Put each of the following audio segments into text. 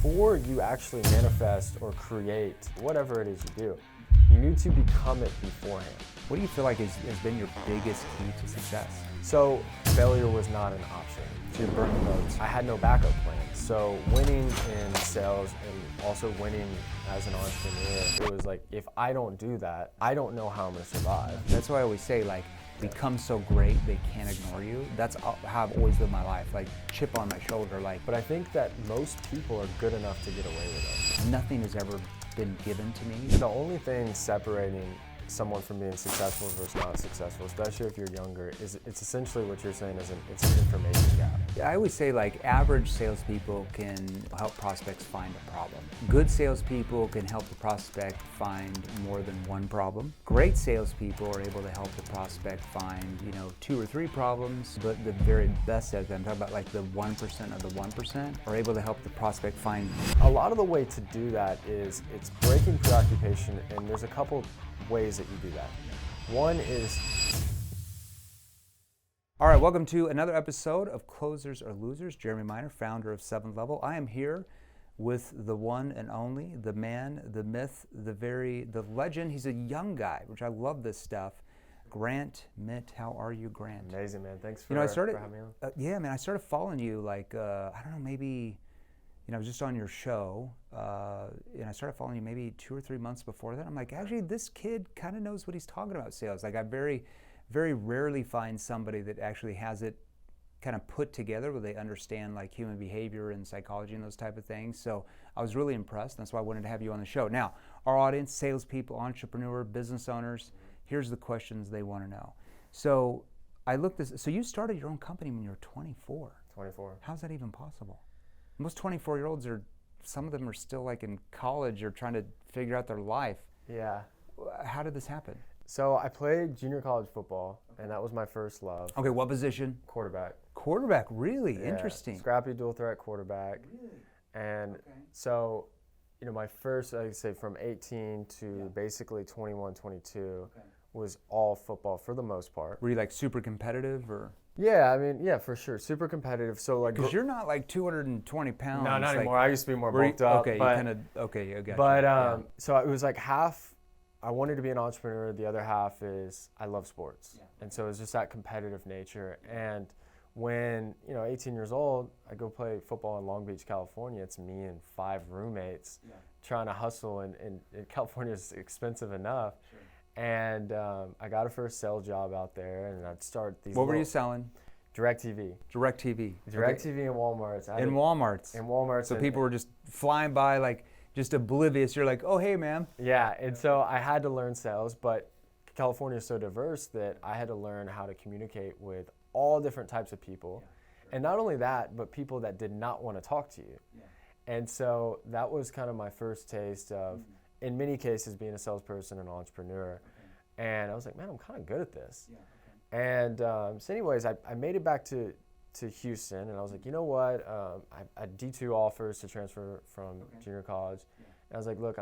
before you actually manifest or create whatever it is you do, you need to become it beforehand. What do you feel like has been your biggest key to success? So failure was not an option. So you're burning boats. I had no backup plan. So winning in sales and also winning as an entrepreneur, it was like, if I don't do that, I don't know how I'm gonna survive. That's why I always say, like, become so great they can't ignore you. That's how I've always lived my life, like chip on my shoulder. Like, But I think that most people are good enough to get away with it. nothing has ever been given to me. The only thing separating someone from being successful versus not successful, especially if you're younger, is it's essentially what you're saying is it's an information gap. I always say, like, average salespeople can help prospects find a problem. Good salespeople can help the prospect find more than one problem. Great salespeople are able to help the prospect find, 2 or 3 problems. But the very best salespeople, I'm talking about like the 1% of the 1%, are able to help the prospect find. A lot of the way to do that is it's breaking preoccupation, and there's a couple ways that you do that. One is... All right, welcome to another episode of Closers or Losers. Jeremy Miner, founder of 7th Level. I am here with the one and only, the man, the myth, the legend. He's a young guy, which I love this stuff. Grant Mitt, how are you, Grant? Amazing, man. Thanks for, for having me on. Yeah, man, I started following you like, I don't know, maybe, I was just on your show, and I started following you maybe 2 or 3 months before that. I'm like, actually, this kid kind of knows what he's talking about sales. Like, I very rarely find somebody that actually has it kind of put together where they understand like human behavior and psychology and those type of things. So I was really impressed. That's why I wanted to have you on the show. Now, our audience, salespeople, entrepreneur, business owners, here's the questions they want to know. So so you started your own company when you were 24. 24. How's that even possible? Most 24-year-olds some of them are still like in college or trying to figure out their life. Yeah. How did this happen? So I played junior college football, and that was my first love. Okay, what position? Quarterback. Quarterback, really? Yeah, Interesting. Scrappy dual threat quarterback. Really? And so, my first, I'd say from 18 to basically 21, 22 was all football for the most part. Were you like super competitive or? Yeah, I mean, yeah, for sure. Super competitive. So like, because you're not like 220 pounds. No, not like, anymore. I used to be more bulked up. Okay, you kind of, okay, I got but, you. Yeah. so it was like half, I wanted to be an entrepreneur. The other half is I love sports. Yeah. And so it was just that competitive nature. And when, 18 years old, I go play football in Long Beach, California. It's me and 5 roommates trying to hustle, and California is expensive enough. Sure. And I got a first sales job out there, and I'd start these. What were you selling? DirecTV. DirecTV. DirecTV in Walmart's. In Walmart's. In Walmart's. So people were just flying by, like just oblivious. You're like, oh, hey, ma'am. Yeah, and so I had to learn sales, but California is so diverse that I had to learn how to communicate with all different types of people. Yeah, sure. And not only that, but people that did not want to talk to you. Yeah. And so that was kind of my first taste of, in many cases, being a salesperson and entrepreneur. Okay. And I was like, man, I'm kind of good at this. Yeah. And so anyways, I made it back to Houston, and I was like, you know what? I had D2 offers to transfer from junior college. Yeah. And I was like, look,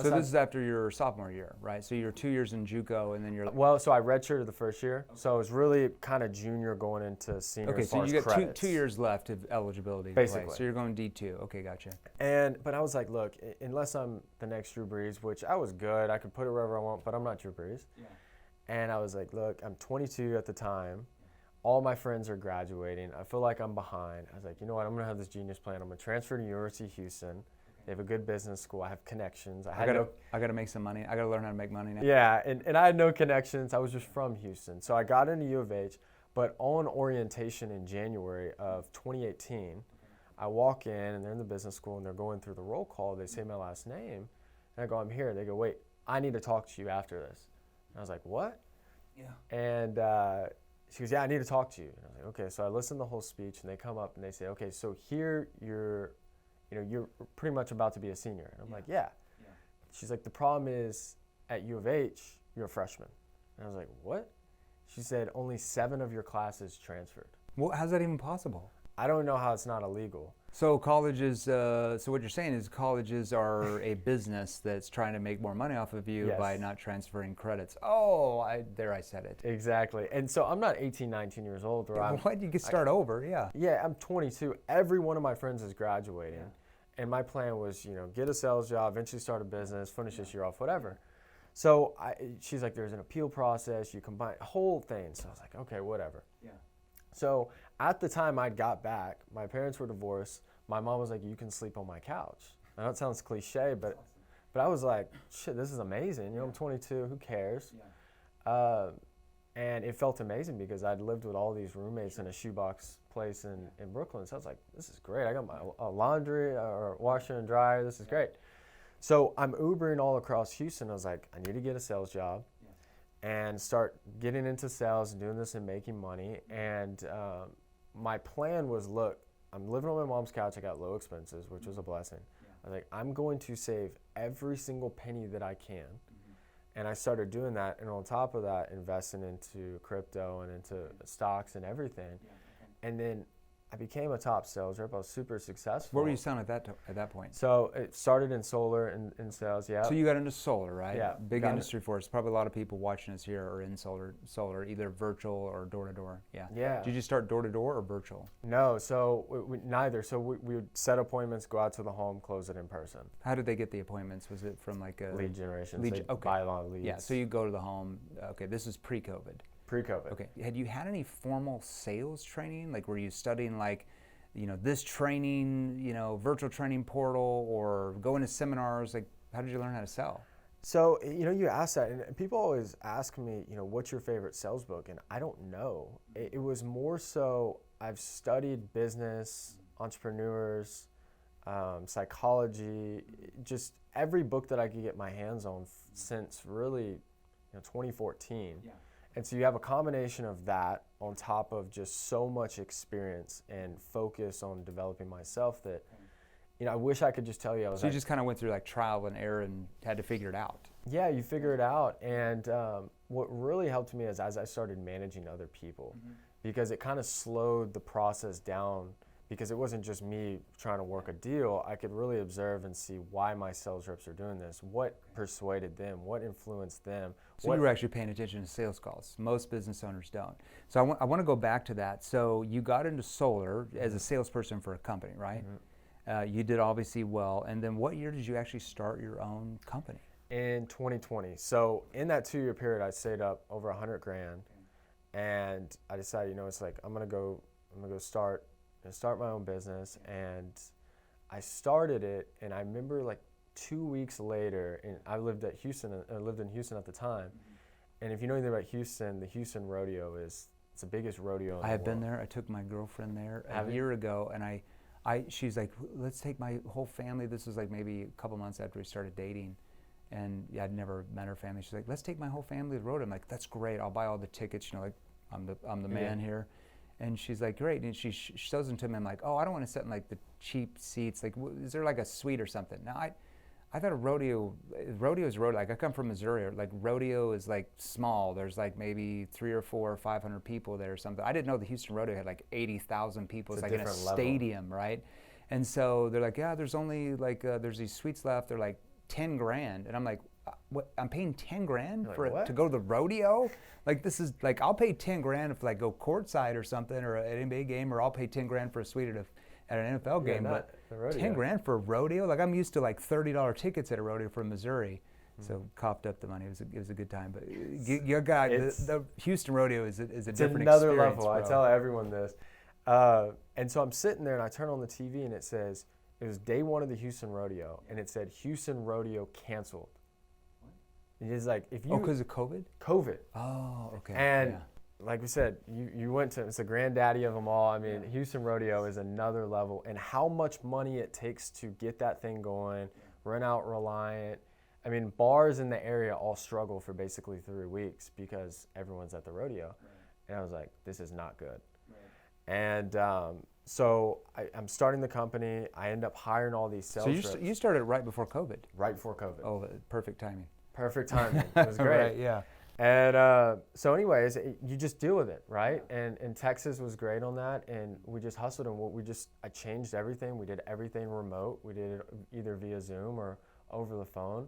So this is after your sophomore year, right? So you're 2 years in JUCO, and then you're... Well, so I redshirted the first year, so I was really kind of junior going into senior. Okay, so you got two years left of eligibility. Basically. So you're going D2. Okay, gotcha. But I was like, look, unless I'm the next Drew Brees, which I was good, I could put it wherever I want, but I'm not Drew Brees. Yeah. And I was like, look, I'm 22 at the time. All my friends are graduating. I feel like I'm behind. I was like, you know what? I'm going to have this genius plan. I'm going to transfer to University of Houston. They have a good business school. I have connections. I got to make some money. I got to learn how to make money now. Yeah, and I had no connections. I was just from Houston. So I got into U of H, but on orientation in January of 2018, I walk in, and they're in the business school, and they're going through the roll call. They say my last name, and I go, I'm here. They go, wait, I need to talk to you after this. And I was like, what? Yeah. And she goes, yeah, I need to talk to you. And I was like, okay. So I listened to the whole speech, and they come up, and they say, okay, so here you're pretty much about to be a senior. And I'm like, yeah. She's like, the problem is at U of H, you're a freshman. And I was like, what? She said, only 7 of your classes transferred. Well, how's that even possible? I don't know how it's not illegal. So colleges, so what you're saying is colleges are a business that's trying to make more money off of you by not transferring credits. Oh, I said it. Exactly. And so I'm not 18, 19 years old. Why did you start over? Yeah. Yeah, I'm 22. Every one of my friends is graduating. And my plan was, get a sales job, eventually start a business, finish this year off, whatever. So she's like, there's an appeal process, you combine whole thing. So I was like, okay, whatever. Yeah. So at the time I got back, my parents were divorced. My mom was like, you can sleep on my couch. I know it sounds cliche, but I was like, shit, this is amazing. I'm 22, who cares? Yeah. And it felt amazing because I'd lived with all these roommates in a shoebox place in Brooklyn. So I was like, this is great. I got my laundry or washer and dryer. This is great. So I'm Ubering all across Houston. I was like, I need to get a sales job and start getting into sales and doing this and making money. And my plan was, look, I'm living on my mom's couch. I got low expenses, which was a blessing. I was like, I'm going to save every single penny that I can. And I started doing that. And on top of that, investing into crypto and into stocks and everything. And then I became a top sales rep. I was super successful. What were you selling at that point? So it started in solar and sales, yeah. So you got into solar, right? Yeah. Big industry for us. Probably a lot of people watching us here are in solar, either virtual or door-to-door. Yeah. Yeah. Did you start door-to-door or virtual? No, so we neither. So we would set appointments, go out to the home, close it in person. How did they get the appointments? Was it from like a lead generation? Okay. Buy a lot of leads. Yeah, so you go to the home. Okay, this is pre-COVID. Pre-COVID. Okay. Had you had any formal sales training? Like, were you studying like, this training, virtual training portal, or going to seminars? Like, how did you learn how to sell? So, you ask that, and people always ask me, what's your favorite sales book? And I don't know. It was more so I've studied business, entrepreneurs, psychology, just every book that I could get my hands on since really 2014. Yeah. And so you have a combination of that on top of just so much experience and focus on developing myself that, I wish I could just tell you I was. So you just kind of went through like trial and error and had to figure it out. Yeah, you figure it out. And what really helped me is as I started managing other people, because it kind of slowed the process down, because it wasn't just me trying to work a deal. I could really observe and see why my sales reps are doing this, what persuaded them, what influenced them. So you were actually paying attention to sales calls. Most business owners don't. So I want to go back to that. So you got into solar as a salesperson for a company, right? You did obviously well. And then what year did you actually start your own company? In 2020. So in that 2-year period, I saved up over $100,000, and I decided, it's like I'm gonna go start my own business. And I started it, and I remember like 2 weeks later, and I lived in Houston at the time. And if you know anything about Houston, the Houston rodeo it's the biggest rodeo in the world. I have been there. I took my girlfriend there a year ago, and she's like, let's take my whole family. This was like maybe a couple months after we started dating. And I'd never met her family. She's like, let's take my whole family to the rodeo. I'm like, that's great. I'll buy all the tickets. Like, I'm the man here. And she's like, great. And she shows them to me. I'm like, oh, I don't want to sit in like the cheap seats. Like, is there like a suite or something? Now, I thought rodeo is rodeo. Like, I come from Missouri. Like, rodeo is like small. There's like maybe 300 or 400 or 500 people there or something. I didn't know the Houston rodeo had like 80,000 people. It's like in a stadium, right? And so they're like, yeah, there's only like, there's these suites left. They're like $10,000. And I'm like, what? I'm paying $10,000 to go to the rodeo? Like, this is like, I'll pay $10,000 if like go courtside or something, or an NBA game, or I'll pay $10,000 for a suite at an NFL game. But $10,000 for a rodeo? Like, I'm used to like $30 tickets at a rodeo from Missouri. So coughed up the money. It was a good time. But your guy, the Houston rodeo is a different another experience, level. bro. I tell everyone this. And so I'm sitting there and I turn on the TV and it was day one of the Houston rodeo, and it said Houston rodeo canceled. It's like, if you because of COVID? COVID. Oh, okay. And like we said, you went to, it's the granddaddy of them all. I mean, Houston rodeo is another level, and how much money it takes to get that thing going, rent out Reliant. I mean, bars in the area all struggle for basically 3 weeks because everyone's at the rodeo. And I was like, this is not good. And so I'm starting the company. I end up hiring all these sales reps. So you started right before COVID? Right before COVID. Oh, perfect timing. Perfect timing. It was great. Right, yeah. And so anyways, you just deal with it, right? And Texas was great on that, and we just hustled, and I changed everything. We did everything remote. We did it either via Zoom or over the phone.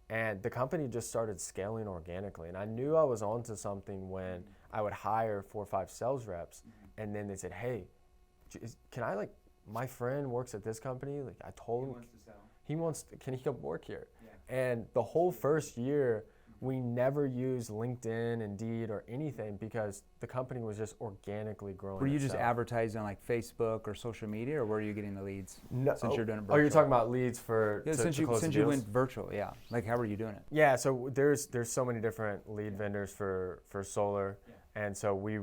And the company just started scaling organically. And I knew I was onto something when I would hire 4 or 5 sales reps, and then they said, hey, can I like my friend works at this company. Like I told him, can he come work here? Yeah. And the whole first year, we never used LinkedIn, Indeed, or anything because the company was just organically growing. Were you just advertising on like Facebook or social media, or where are you getting the leads? No. Since you're doing it virtual. Oh, you're talking about leads for since you went virtual, yeah. Like how were you doing it? Yeah, so there's so many different lead vendors for solar, and so we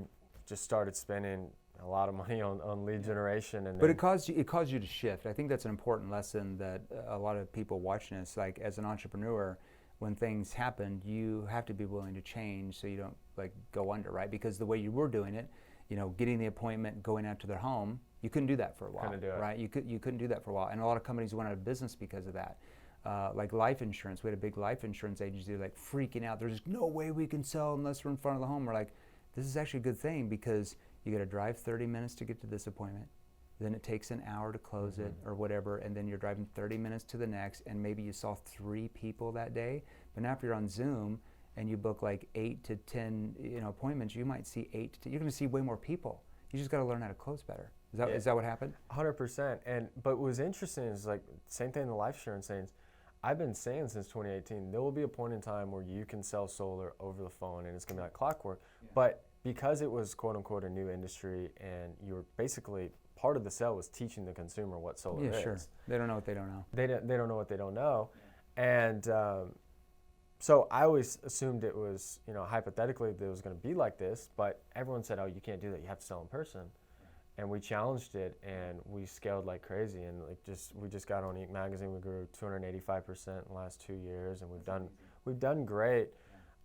just started spending a lot of money on lead generation. And but it caused you to shift. I think that's an important lesson that a lot of people watching this, like as an entrepreneur, when things happen, you have to be willing to change so you don't like go under, right? Because the way you were doing it, getting the appointment, going out to their home, you couldn't do that for a while, couldn't do it. Right? You couldn't do that for a while, and a lot of companies went out of business because of that. Like life insurance, we had a big life insurance agency like freaking out. There's just no way we can sell unless we're in front of the home. We're like, this is actually a good thing because you got to drive 30 minutes to get to this appointment. Then it takes an hour to close it or whatever, and then you're driving 30 minutes to the next, and maybe you saw 3 people that day. But now if you're on Zoom and you book like 8 to 10 appointments, you might see 8 to 10. You're going to see way more people. You just got to learn how to close better. Is that what happened? 100%. But what was interesting is like same thing in the life insurance things. I've been saying since 2018, there will be a point in time where you can sell solar over the phone and it's going to be like clockwork. Yeah. But because it was quote unquote a new industry and you were basically part of the sale was teaching the consumer what solar is. Yeah, sure. They don't know what they don't know. They don't know what they don't know. And so I always assumed it was, hypothetically that it was going to be like this, but everyone said, oh, you can't do that. You have to sell in person. And we challenged it and we scaled like crazy. And we just got on Inc. magazine. We grew 285% in the last 2 years, and we've done great.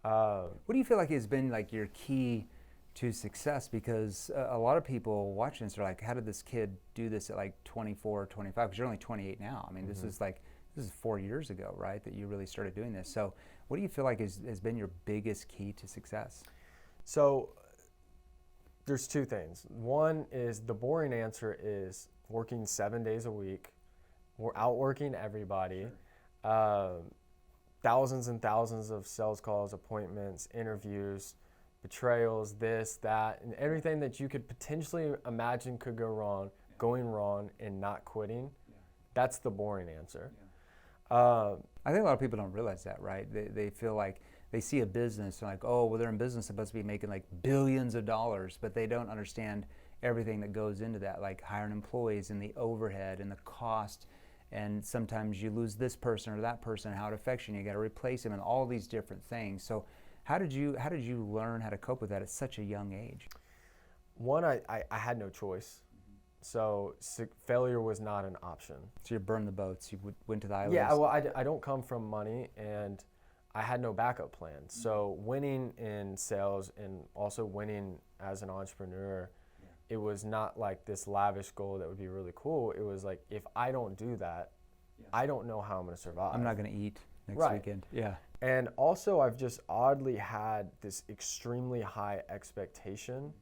What do you feel like has been like your key to success? Because a lot of people watching this are like, how did this kid do this at like 24, 25? Because you're only 28 now. I mean, this is 4 years ago, right, that you really started doing this. So what do you feel like has been your biggest key to success? So there's 2 things. One is the boring answer is working 7 days a week. We're outworking everybody. Sure. Thousands and thousands of sales calls, appointments, interviews, betrayals, this, that, and everything that you could potentially imagine could go wrong, going wrong and not quitting. That's the boring answer. I think a lot of people don't realize that, right? They feel like they see a business and like, oh, well, they're in business, supposed to be making like billions of dollars, but they don't understand everything that goes into that, like hiring employees and the overhead and the cost. And sometimes you lose this person or that person, how it affects you, and you got to replace them, and all these different things. So how did you learn how to cope with that at such a young age? One, I had no choice. So failure was not an option. So you burned the boats. You went to the islands. Yeah, well, I don't come from money, and I had no backup plan. So winning in sales and also winning as an entrepreneur, it was not like this lavish goal that would be really cool. It was like, if I don't do that, I don't know how I'm going to survive. I'm not going to eat next weekend. Yeah. And also, I've just oddly had this extremely high expectation.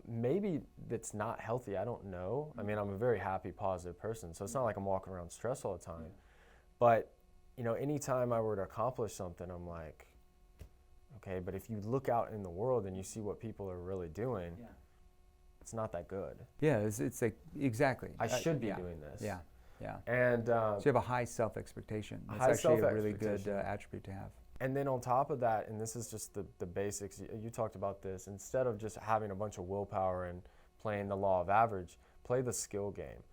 Maybe that's not healthy. I don't know. I mean, I'm a very happy, positive person, so it's not like I'm walking around stressed all the time. But, anytime I were to accomplish something, I'm like, okay, but if you look out in the world and you see what people are really doing, it's not that good. Yeah, it's like, exactly. I should be doing this. Yeah, yeah. And so you have a high self-expectation. That's actually a really good attribute to have. And then on top of that, and this is just the basics, you talked about this, instead of just having a bunch of willpower and playing the law of average, play the skill game.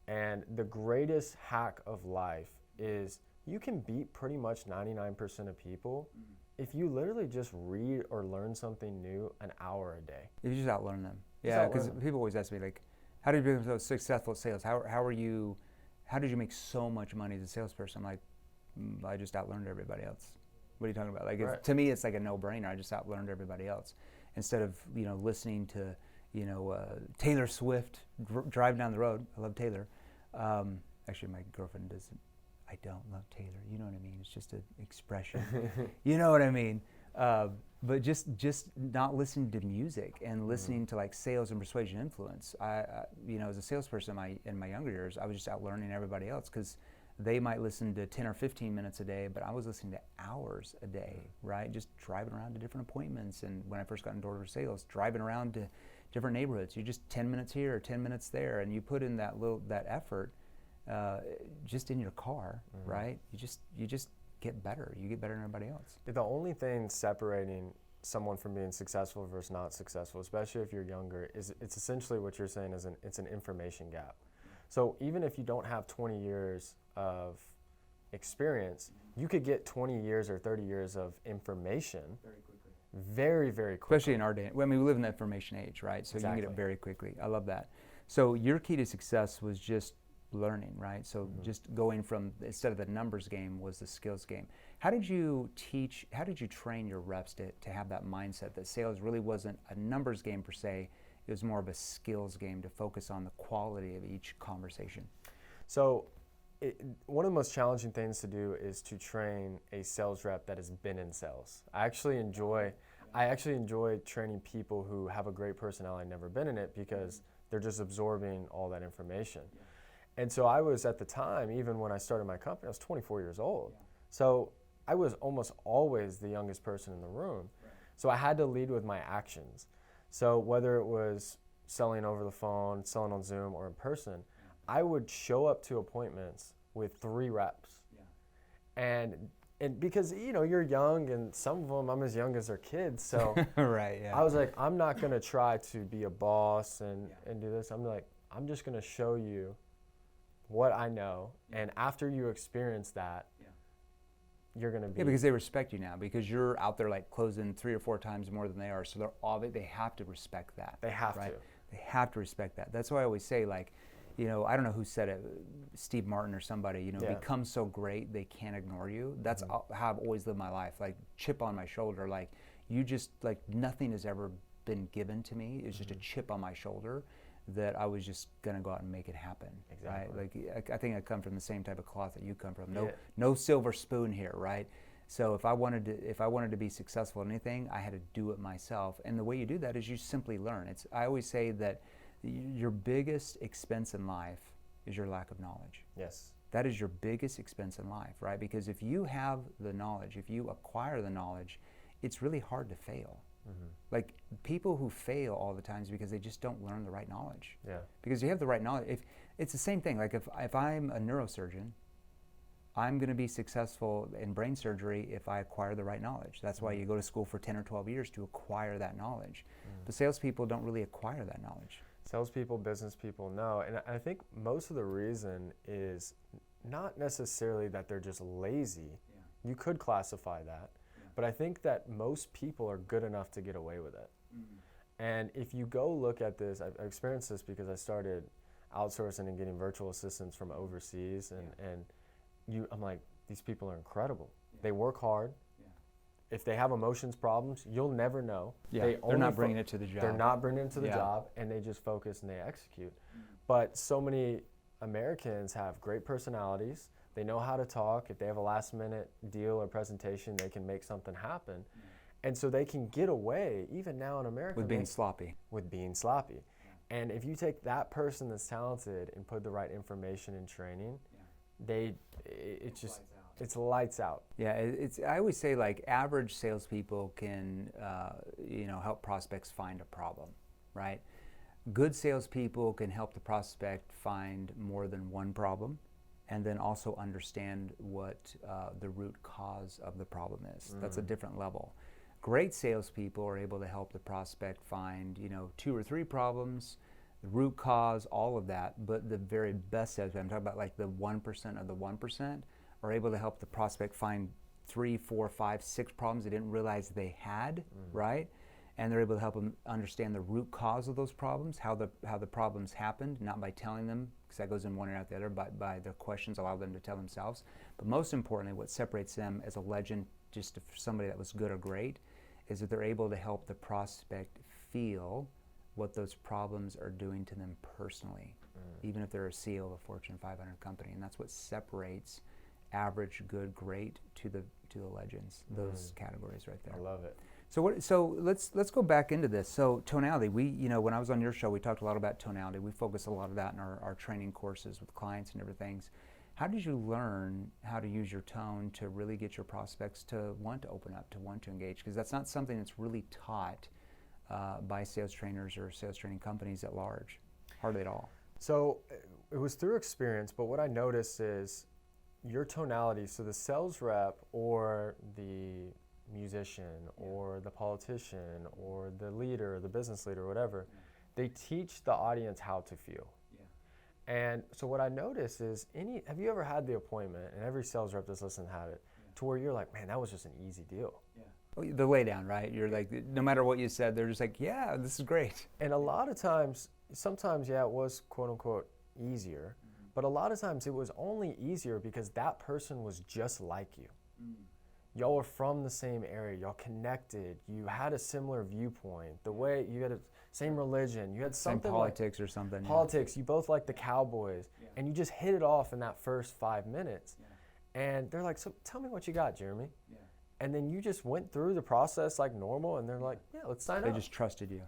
And the greatest hack of life is you can beat pretty much 99% of people if you literally just read or learn something new an hour a day. You just outlearn them. Yeah, because people always ask me, like, how did you become so successful at sales? How did you make so much money as a salesperson? I'm like, I just outlearned everybody else. What are you talking about? Like, to me, it's like a no-brainer. I just outlearned everybody else. Instead of, listening to, Taylor Swift driving down the road. I love Taylor. Actually, my girlfriend doesn't. I don't love Taylor. You know what I mean? It's just an expression. You know what I mean? But just not listening to music and listening to like sales and persuasion influence. I as a salesperson in my younger years, I was just out learning everybody else because they might listen to 10 or 15 minutes a day, but I was listening to hours a day, right? Just driving around to different appointments. And when I first got into door-to-door sales, driving around to different neighborhoods. You just 10 minutes here or 10 minutes there, and you put in that effort just in your car, right? You just get better. You get better than everybody else. The only thing separating someone from being successful versus not successful, especially if you're younger, is it's essentially what you're saying is it's an information gap. So even if you don't have 20 years of experience, you could get 20 years or 30 years of information Very quickly. very, very quickly. Especially in our day. Well, I mean, we live in the information age, right? So Exactly. you can get it very quickly. I love that. So your key to success was just learning, right? So just going from, instead of the numbers game, was the skills game. How did you train your reps to have that mindset that sales really wasn't a numbers game per se, it was more of a skills game to focus on the quality of each conversation? So one of the most challenging things to do is to train a sales rep that has been in sales. I actually enjoy training people who have a great personality, never been in it, because they're just absorbing all that information. And so I was, at the time, even when I started my company, I was 24 years old. So I was almost always the youngest person in the room. So I had to lead with my actions. So whether it was selling over the phone, selling on Zoom, or in person, I would show up to appointments with 3 reps. And because, you're young, and some of them, I'm as young as their kids, so Right, yeah. I was like, I'm not going to try to be a boss and do this. I'm just going to show you what I know, and after you experience that, you're going to be... Yeah, because they respect you now, because you're out there like closing 3 or 4 times more than they are, so they have to respect that. They have right? to. They have to respect that. That's why I always say, like, I don't know who said it, Steve Martin or somebody, become so great they can't ignore you. That's how I've always lived my life, like chip on my shoulder, like nothing has ever been given to me. It's just a chip on my shoulder that I was just gonna go out and make it happen. Exactly. Right? Like I think I come from the same type of cloth that you come from. No silver spoon here, right? So if I wanted to be successful in anything, I had to do it myself. And the way you do that is you simply learn. I always say that your biggest expense in life is your lack of knowledge. Yes. That is your biggest expense in life, right? Because if you have the knowledge, if you acquire the knowledge, it's really hard to fail. Like, people who fail all the time is because they just don't learn the right knowledge. Yeah. Because you have the right knowledge. If it's the same thing, like if I'm a neurosurgeon, I'm going to be successful in brain surgery if I acquire the right knowledge. That's why you go to school for 10 or 12 years to acquire that knowledge. But salespeople don't really acquire that knowledge. Salespeople, business people, no. And I think most of the reason is not necessarily that they're just lazy. You could classify that. But I think that most people are good enough to get away with it. And if you go look at this, I've experienced this because I started outsourcing and getting virtual assistants from overseas, and I'm like, these people are incredible. They work hard. If they have emotions problems, you'll never know. They're not bringing it to the job. They're not bringing it to the job, and they just focus and they execute. But so many Americans have great personalities. They know how to talk. If they have a last-minute deal or presentation, they can make something happen. And so they can get away, even now in America, with being sloppy. With being sloppy. And if you take that person that's talented and put the right information and training, it's lights out. Yeah, I always say, like, average salespeople can help prospects find a problem, right? Good salespeople can help the prospect find more than one problem, and then also understand what the root cause of the problem is. That's a different level. Great salespeople are able to help the prospect find 2 or 3 problems, the root cause, all of that. But the very best salespeople, I'm talking about like the 1% of the 1%, are able to help the prospect find 3, 4, 5, 6 problems they didn't realize they had, right? And they're able to help them understand the root cause of those problems, how the problems happened, not by telling them, because that goes in one ear out the other, but by their questions allow them to tell themselves. But most importantly, what separates them as a legend, just for somebody that was good or great, is that they're able to help the prospect feel what those problems are doing to them personally, even if they're a CEO of a Fortune 500 company. And that's what separates average, good, great to the legends. Those categories right there. I love it. So let's go back into this. So tonality, when I was on your show, we talked a lot about tonality. We focus a lot of that in our training courses with clients and different things. How did you learn how to use your tone to really get your prospects to want to open up, to want to engage? Because that's not something that's really taught by sales trainers or sales training companies at large? Hardly at all. So it was through experience, but what I noticed is your tonality. So the sales rep or the musician or the politician or the leader, the business leader, whatever, they teach the audience how to feel. And so what I noticed is, have you ever had the appointment, and every sales rep that's listening had it, to where you're like, man, that was just an easy deal. The lay down, right? You're like, no matter what you said, they're just like, yeah, this is great. And a lot of times, sometimes, yeah, it was quote unquote easier, but a lot of times it was only easier because that person was just like you. Y'all were from the same area, y'all connected, you had a similar viewpoint, the way you had a same religion, you had something same politics or something. Politics, you both like the Cowboys, and you just hit it off in that first 5 minutes. And they're like, so tell me what you got, Jeremy. And then you just went through the process like normal, and they're like, yeah, let's sign up. They just trusted you,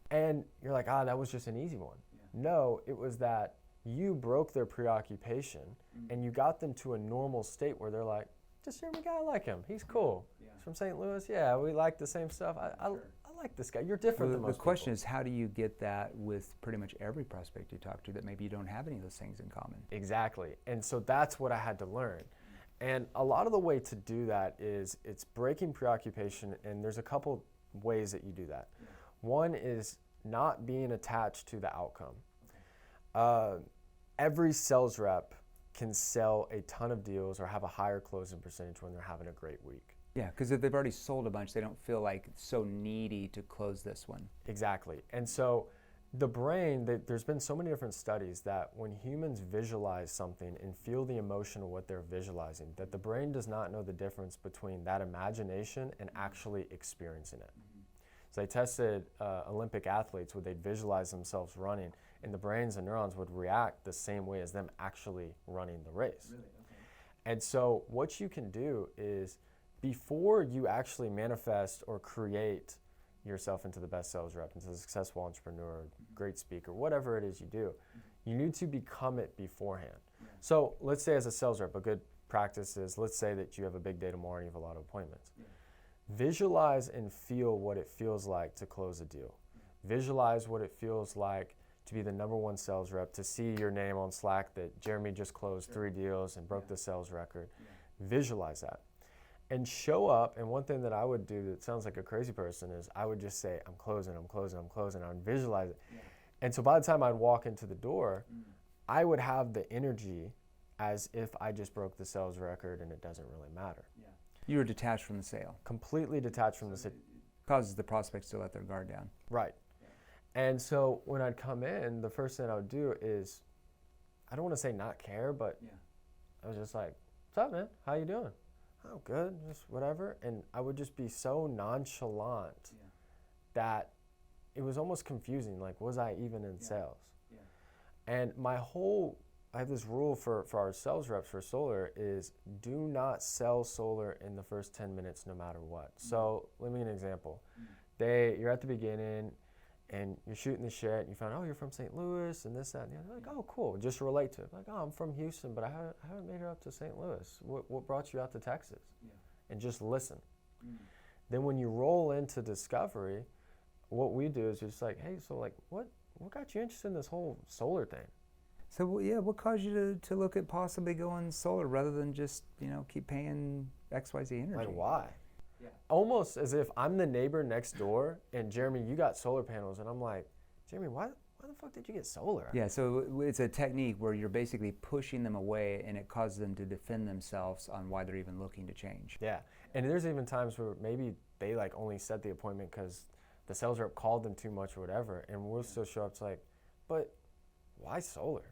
And you're like, that was just an easy one. No, it was that you broke their preoccupation, and you got them to a normal state where they're like, just Jeremy guy, I like him. He's cool. He's from St. Louis. Yeah, we like the same stuff. I like this guy. You're different than most people. The question is, how do you get that with pretty much every prospect you talk to that maybe you don't have any of those things in common? Exactly. And so that's what I had to learn. And a lot of the way to do that is it's breaking preoccupation, and there's a couple ways that you do that. One is not being attached to the outcome. Every sales rep can sell a ton of deals or have a higher closing percentage when they're having a great week. Yeah, because if they've already sold a bunch, they don't feel like so needy to close this one. Exactly. And so the brain, there's been so many different studies that when humans visualize something and feel the emotion of what they're visualizing, that the brain does not know the difference between that imagination and actually experiencing it. So they tested Olympic athletes where they'd visualize themselves running, and the brains and neurons would react the same way as them actually running the race. Really? Okay. And so what you can do is, before you actually manifest or create yourself into the best sales rep, into the successful entrepreneur, great speaker, whatever it is you do, you need to become it beforehand. So let's say as a sales rep, a good practice is, let's say that you have a big day tomorrow and you have a lot of appointments. Visualize and feel what it feels like to close a deal. Visualize what it feels like to be the #1 sales rep, to see your name on Slack that Jeremy just closed 3 deals and broke the sales record. Visualize that. And show up, and one thing that I would do that sounds like a crazy person is I would just say, I'm closing, I'm closing, I'm closing. I would visualize it. And so by the time I'd walk into the door, I would have the energy as if I just broke the sales record and it doesn't really matter. You were detached from the sale. Completely detached from the sale. Causes the prospects to let their guard down. Right. And so when I'd come in, the first thing I would do is, I don't want to say not care, but I was just like, what's up, man? How you doing? Oh, good, just whatever. And I would just be so nonchalant that it was almost confusing. Like, was I even in sales? And I have this rule for our sales reps for solar is, do not sell solar in the first 10 minutes no matter what. So let me give you an example. You're at the beginning and you're shooting the shit and you find, you're from St. Louis and this, that, and the other. Like, oh, cool, just relate to it. Like, I'm from Houston, but I haven't made it up to St. Louis. What brought you out to Texas? And just listen. Then when you roll into discovery, what we do is just like, hey, so like, what got you interested in this whole solar thing? So what caused you to look at possibly going solar rather than just, keep paying XYZ energy? Like, why? Almost as if I'm the neighbor next door and Jeremy, you got solar panels, and I'm like, Jeremy, why the fuck did you get solar? Yeah, so it's a technique where you're basically pushing them away, and it causes them to defend themselves on why they're even looking to change. Yeah, and there's even times where maybe they like only set the appointment because the sales rep called them too much or whatever, and we'll still show up. It's like, but why solar?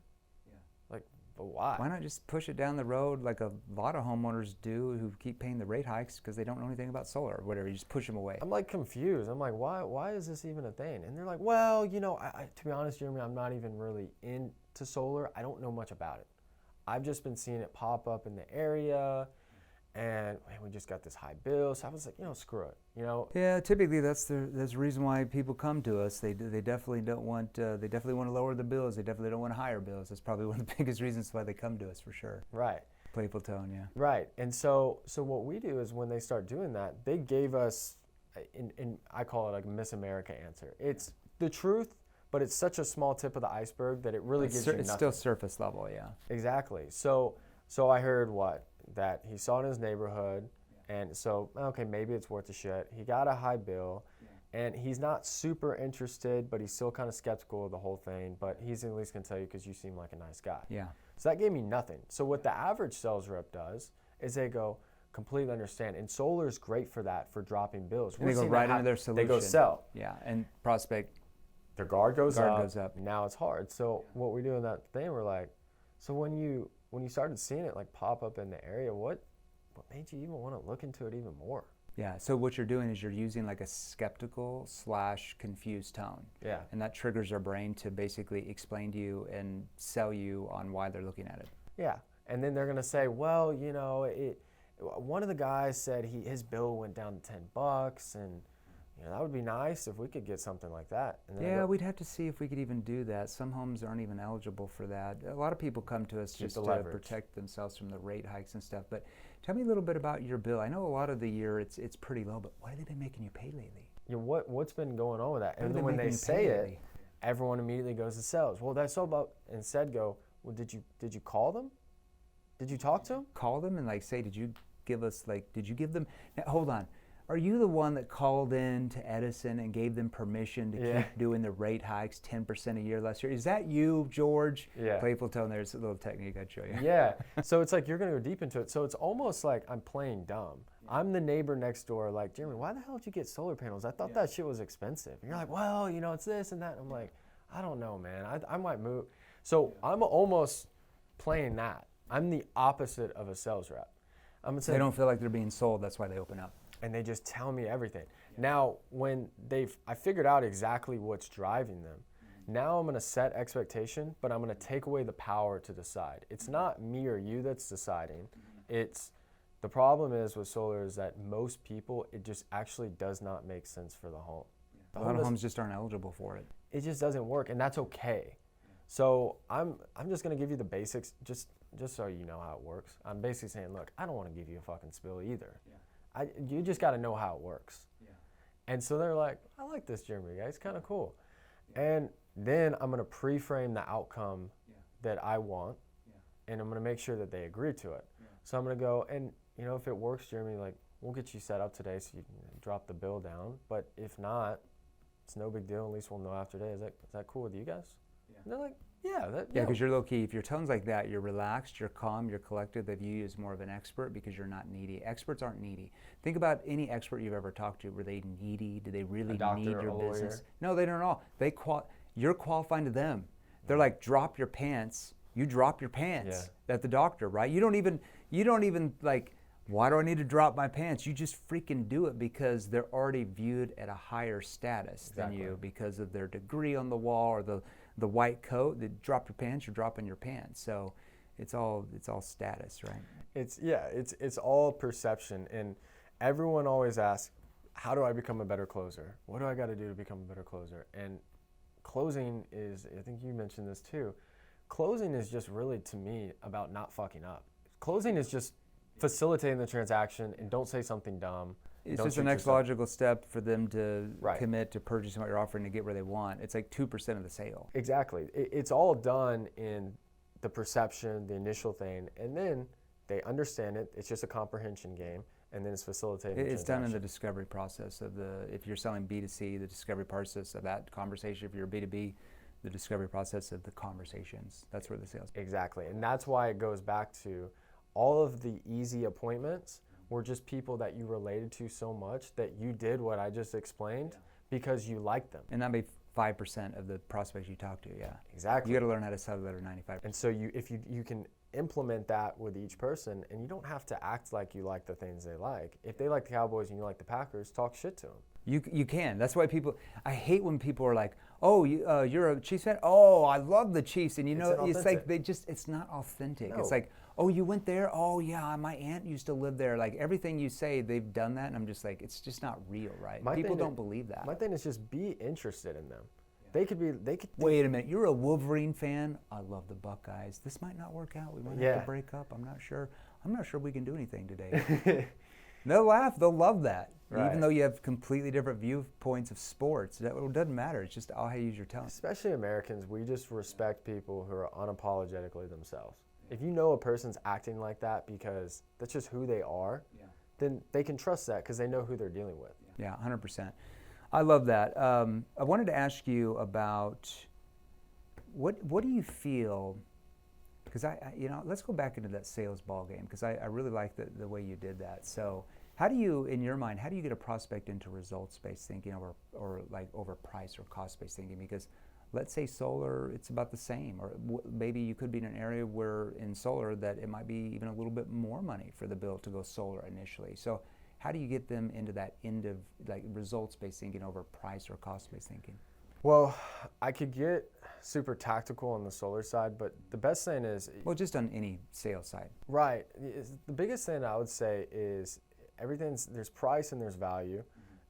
But why? Why not just push it down the road like a lot of homeowners do who keep paying the rate hikes because they don't know anything about solar or whatever. You just push them away. I'm like confused. I'm like, why is this even a thing? And they're like, well, I, to be honest, Jeremy, I'm not even really into solar. I don't know much about it. I've just been seeing it pop up in the area, and man, we just got this high bill. So I was like, screw it. Yeah, typically that's the reason why people come to us. They definitely don't want. They definitely want to lower the bills. They definitely don't want higher bills. That's probably one of the biggest reasons why they come to us, for sure. Right. Playful tone, yeah. Right. And so what we do is when they start doing that, they gave us in I call it like Miss America answer. It's the truth, but it's such a small tip of the iceberg that it really gives you nothing. It's still surface level, yeah. Exactly. So I heard that he saw it in his neighborhood, and so okay, maybe it's worth a shit. He got a high bill, and he's not super interested, but he's still kind of skeptical of the whole thing. But he's at least gonna tell you because you seem like a nice guy. Yeah. So that gave me nothing. So what the average sales rep does is they go, completely understand. And solar is great for that, for dropping bills. And they go right into their solution. They go sell. Yeah, and prospect. Their guard goes up. Goes up. Now it's hard. So what we do in that thing, we're like, so when you started seeing it like pop up in the area, what made you even want to look into it even more? Yeah, so what you're doing is you're using like a skeptical / confused tone. Yeah. And that triggers our brain to basically explain to you and sell you on why they're looking at it. Yeah. And then they're going to say, well, you know, one of the guys said his bill went down to $10, and you know, that would be nice if we could get something like that. And then yeah, we'd have to see if we could even do that. Some homes aren't even eligible for that. A lot of people come to us just to protect themselves from the rate hikes and stuff. But tell me a little bit about your bill. I know a lot of the year it's pretty low, but what have they been making you pay lately? You know, what's been going on with that? And then when they say it, everyone immediately goes to sales. Well, that's all about, instead go, well, did you call them? Did you talk to them? Call them and like say, did you give them, now, hold on. Are you the one that called in to Edison and gave them permission to keep doing the rate hikes 10% a year last year? Is that you, George? Yeah. Playful tone, there's a little technique I'd show you. Yeah. So it's like you're going to go deep into it. So it's almost like I'm playing dumb. I'm the neighbor next door, like, Jeremy, why the hell did you get solar panels? I thought that shit was expensive. And you're like, well, you know, it's this and that. And I'm like, I don't know, man. I might move. So I'm almost playing that. I'm the opposite of a sales rep. I'm they don't feel like they're being sold. That's why they open up. And they just tell me everything. Now, when I figured out exactly what's driving them, now I'm going to set expectation, but I'm going to take away the power to decide. It's not me or you that's deciding. The problem is with solar is that most people, it just actually does not make sense for the home. A lot of homes just aren't eligible for it. It just doesn't work, and that's okay. So I'm just going to give you the basics, just so you know how it works. I'm basically saying, look, I don't want to give you a fucking spill either. Yeah. You just got to know how it works. Yeah. And so they're like, I like this Jeremy guy. It's kind of cool. Yeah. And then I'm going to pre-frame the outcome that I want, and I'm going to make sure that they agree to it. Yeah. So I'm going to go, and you know, if it works, Jeremy, like, we'll get you set up today so you can drop the bill down. But if not, it's no big deal. At least we'll know after today. Is that cool with you guys? Yeah. And they're like, yeah, because you're low key. If your tone's like that, you're relaxed, you're calm, you're collected. They view you as more of an expert because you're not needy. Experts aren't needy. Think about any expert you've ever talked to. Were they needy? Do they really need your business? No, they don't at all. You're qualifying to them. They're like, drop your pants. You drop your pants at the doctor, right? You don't even like, why do I need to drop my pants? You just freaking do it because they're already viewed at a higher status than you because of their degree on the wall or the white coat. That drop your pants, you're dropping your pants. So it's all status, right? It's all perception. And everyone always asks, how do I become a better closer? What do I got to do to become a better closer? And closing is, I think you mentioned this too, closing is just really, to me, about not fucking up. Closing is just facilitating the transaction, and don't say something dumb. It's just the next logical step for them to commit to purchasing what you're offering to get where they want. It's like 2% of the sale. Exactly. It's all done in the perception, the initial thing, and then they understand it. It's just a comprehension game, and then it's facilitating the transaction. Done in the discovery process of if you're selling B2C, the discovery process of that conversation. If you're B2B, the discovery process of the conversations. That's where the sales. Exactly, and that's why it goes back to all of the easy appointments were just people that you related to so much that you did what I just explained because you liked them. And that'd be 5% of the prospects you talk to, Exactly. You got to learn how to sell the other 95%. And so if you can implement that with each person, and you don't have to act like you like the things they like. If they like the Cowboys and you like the Packers, talk shit to them. You can. That's why I hate when people are like, oh, you're a Chiefs fan? Oh, I love the Chiefs. And it's like it's not authentic. No. It's like, oh, you went there? Oh, yeah, my aunt used to live there. Like, everything you say, they've done that. And I'm just like, it's just not real, right? People don't believe that. My thing is just be interested in them. Yeah. They could. Wait a minute, you're a Wolverine fan? I love the Buckeyes. This might not work out. We might have to break up. I'm not sure we can do anything today. They'll laugh. They'll love that. Right. Even though you have completely different viewpoints of sports, it doesn't matter. It's just how you use your talent. Especially Americans, we just respect people who are unapologetically themselves. If you know a person's acting like that because that's just who they are, then they can trust that because they know who they're dealing with. Yeah, 100%. I love that. I wanted to ask you about what do you feel? Because let's go back into that sales ball game because I really like the way you did that. So, how do you, in your mind, how do you get a prospect into results-based thinking or like over price or cost-based thinking? Because let's say solar, it's about the same, or maybe you could be in an area where in solar that it might be even a little bit more money for the bill to go solar initially. So, how do you get them into that end of like results-based thinking over price or cost-based thinking? Well, I could get super tactical on the solar side, but the best thing is... Well, just on any sales side. Right. The biggest thing I would say is there's price and there's value,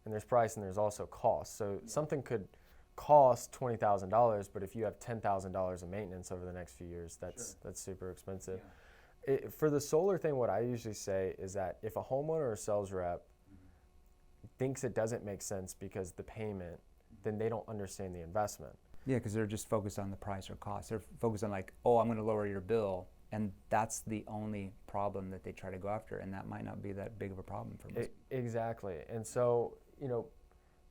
and there's price and there's also cost. So something could cost $20,000, but if you have $10,000 of maintenance over the next few years, that's super expensive. For the solar thing, what I usually say is that if a homeowner or sales rep thinks it doesn't make sense because the payment, then they don't understand the investment. Yeah, because they're just focused on the price or cost. They're focused on like, oh, I'm going to lower your bill, and that's the only problem that they try to go after, and that might not be that big of a problem for most. Exactly. And so,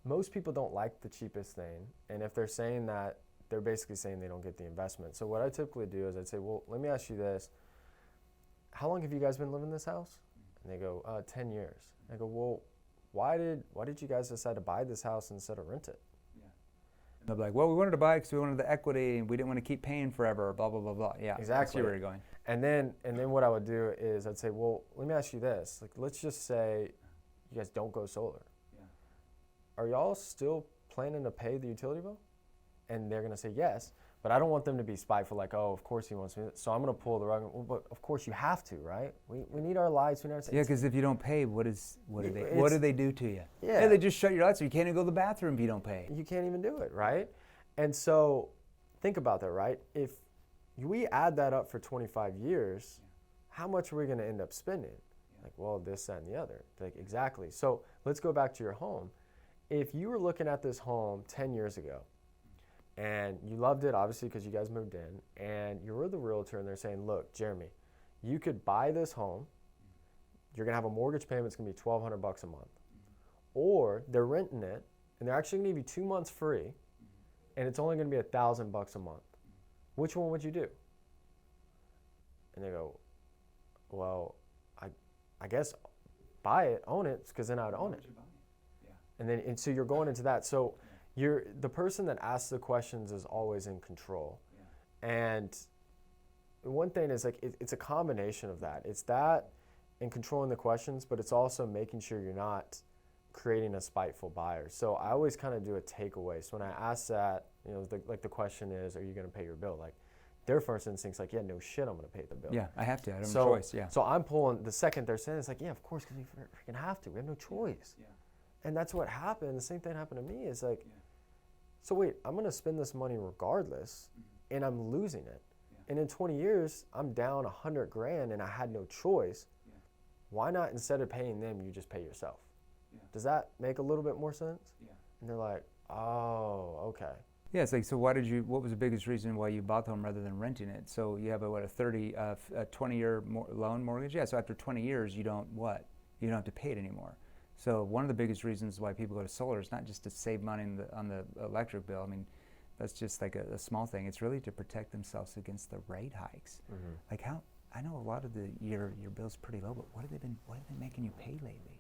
most people don't like the cheapest thing, and if they're saying that, they're basically saying they don't get the investment. So what I typically do is I'd say, well, let me ask you this. How long have you guys been living in this house? And they go, 10 years. I go, well, why did you guys decide to buy this house instead of rent it? They'll be like, well, we wanted to buy it because we wanted the equity and we didn't want to keep paying forever, blah, blah, blah, blah. Yeah, exactly. I see where you're going. And then what I would do is I'd say, well, let me ask you this. Like, let's just say you guys don't go solar. Yeah. Are y'all still planning to pay the utility bill? And they're going to say yes, but I don't want them to be spiteful like, oh, of course he wants me. So I'm going to pull the rug. Well, but of course you have to, right? We need our lights. Yeah, because if you don't pay, what do they do to you? Yeah, they just shut your lights, so you can't even go to the bathroom if you don't pay. You can't even do it, right? And so think about that, right? If we add that up for 25 years, how much are we going to end up spending? Like, well, this, that, and the other. Like, exactly. So let's go back to your home. If you were looking at this home 10 years ago, and you loved it, obviously, because you guys moved in, and you were the realtor, and they're saying, look, Jeremy, you could buy this home. You're going to have a mortgage payment. It's going to be $1,200 a month. Or they're renting it, and they're actually going to give you 2 months free, and it's only going to be $1,000 a month. Which one would you do? And they go, well, I guess buy it, own it, because then I would own it. And so you're going into that. So the person that asks the questions is always in control. And one thing is like it's a combination of that. It's that and controlling the questions, but it's also making sure you're not creating a spiteful buyer. So I always kind of do a takeaway. So when I ask that, the question is, are you going to pay your bill? Like their first instinct's like, yeah, no shit, I'm going to pay the bill. Yeah, I have to. I don't have a choice. Yeah. So I'm pulling the second they're saying it's like, yeah, of course, because we freaking have to. We have no choice. Yeah. And that's what happened. The same thing happened to me. Is like, so wait, I'm going to spend this money regardless, and I'm losing it. And in 20 years, I'm down $100,000, and I had no choice. Why not, instead of paying them, you just pay yourself? Does that make a little bit more sense? And they're like, oh, okay. Yeah, it's like, so what was the biggest reason why you bought the home rather than renting it? So you have a 20-year loan mortgage? Yeah, so after 20 years, you don't have to pay it anymore. So one of the biggest reasons why people go to solar is not just to save money on the electric bill. I mean, that's just like a small thing. It's really to protect themselves against the rate hikes. Mm-hmm. Like I know a lot of your bill's pretty low, but what have they making you pay lately?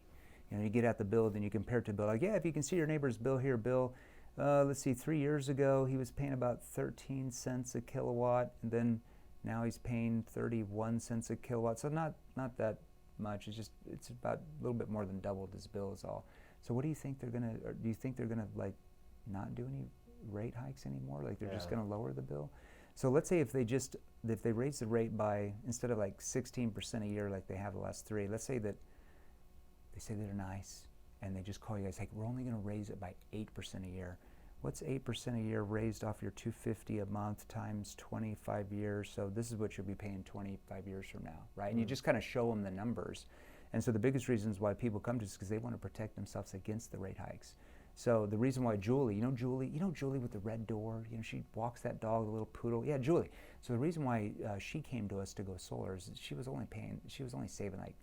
You get out the bill, then you compare it to bill. Like, yeah, if you can see your neighbor's bill here, let's see, 3 years ago he was paying about 13 cents a kilowatt, and then now he's paying 31 cents a kilowatt. So not that much. It's about a little bit more than doubled his bill is all. So what do you think do you think they're gonna like not do any rate hikes anymore? Like they're just gonna lower the bill? So let's say if they raise the rate by, instead of like 16% a year like they have the last 3, let's say that they say they're nice and they just call you guys like, we're only gonna raise it by 8% a year. What's 8% a year raised off your $250 a month times 25 years? So this is what you'll be paying 25 years from now, right? And you just kind of show them the numbers. And so the biggest reasons why people come to us is because they want to protect themselves against the rate hikes. So the reason why Julie with the red door, she walks that dog, the little poodle. Yeah, Julie. So the reason why she came to us to go solar is she was only saving like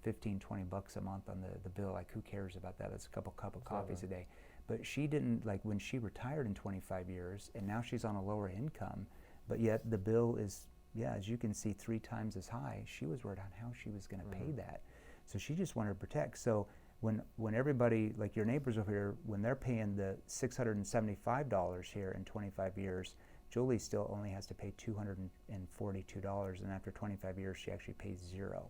$15-20 a month on the bill. Like, who cares about that? That's a cup of coffees a day. But she didn't, like, when she retired in 25 years, and now she's on a lower income, but yet the bill is, as you can see, 3 times as high. She was worried on how she was going to pay that. So she just wanted to protect. So when everybody, like your neighbors over here, when they're paying the $675 here in 25 years, Julie still only has to pay $242, and after 25 years, she actually pays $0.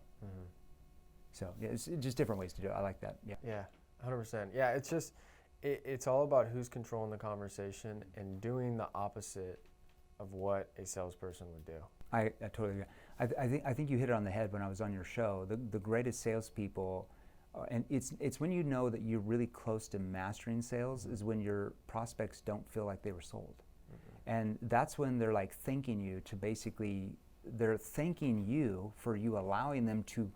So it's just different ways to do it. I like that. Yeah, 100%. Yeah, it's just, it's all about who's controlling the conversation and doing the opposite of what a salesperson would do. I totally agree. I think you hit it on the head when I was on your show. The greatest salespeople, and it's when you know that you're really close to mastering sales, is when your prospects don't feel like they were sold. And that's when they're like thanking you they're thanking you for you allowing them to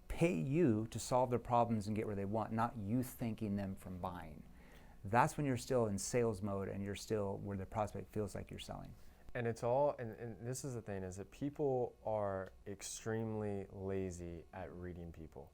pay you to solve their problems and get where they want, not you thanking them from buying. That's when you're still in sales mode and you're still where the prospect feels like you're selling. And it's all, and this is the thing, is that people are extremely lazy at reading people.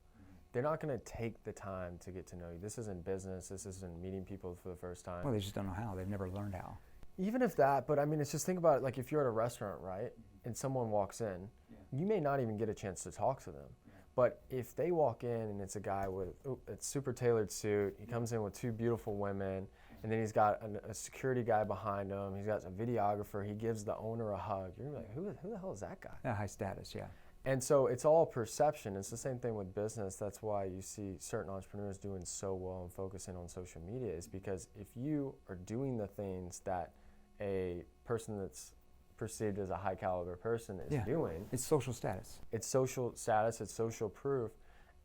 They're not going to take the time to get to know you. This isn't business. This isn't meeting people for the first time. Well, they just don't know how. They've never learned how. Even if that, but I mean, it's just, think about it, like if you're at a restaurant, right, and someone walks in, you may not even get a chance to talk to them. But if they walk in and it's a guy with a super tailored suit, he comes in with 2 beautiful women, and then he's got a security guy behind him, he's got a videographer, he gives the owner a hug. You're gonna be like, who the hell is that guy? Yeah, high status, yeah. And so it's all perception. It's the same thing with business. That's why you see certain entrepreneurs doing so well and focusing on social media, is because if you are doing the things that a person that's perceived as a high caliber person is doing. It's social status. It's social status, it's social proof.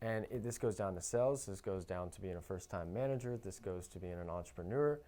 And this goes down to sales, this goes down to being a first-time manager, this goes to being an entrepreneur.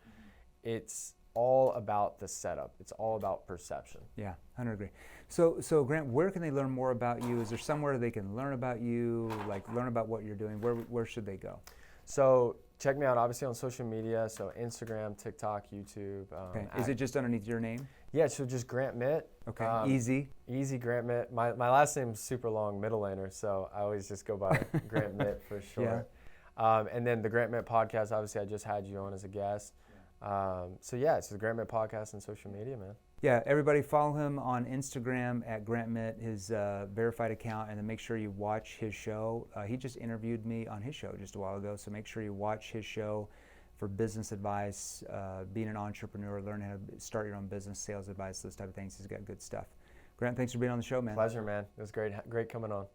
It's all about the setup. It's all about perception. Yeah, 100 agree. So Grant, where can they learn more about you? Is there somewhere they can learn about you, like learn about what you're doing? Where should they go? So check me out, obviously, on social media. So Instagram, TikTok, YouTube. Okay. Is it just underneath your name? Yeah, so just Grant Mitt. Okay, easy. Easy, Grant Mitt. My last name's super long, Mitterlehner, so I always just go by Grant Mitt for short. And then the Grant Mitt podcast, obviously I just had you on as a guest. So yeah, it's the Grant Mitt podcast and social media, man. Yeah, everybody follow him on Instagram at Grant Mitt, his verified account, and then make sure you watch his show. He just interviewed me on his show just a while ago, so make sure you watch his show for business advice, being an entrepreneur, learning how to start your own business, sales advice, those type of things. He's got good stuff. Grant, thanks for being on the show, man. Pleasure, man. It was great coming on.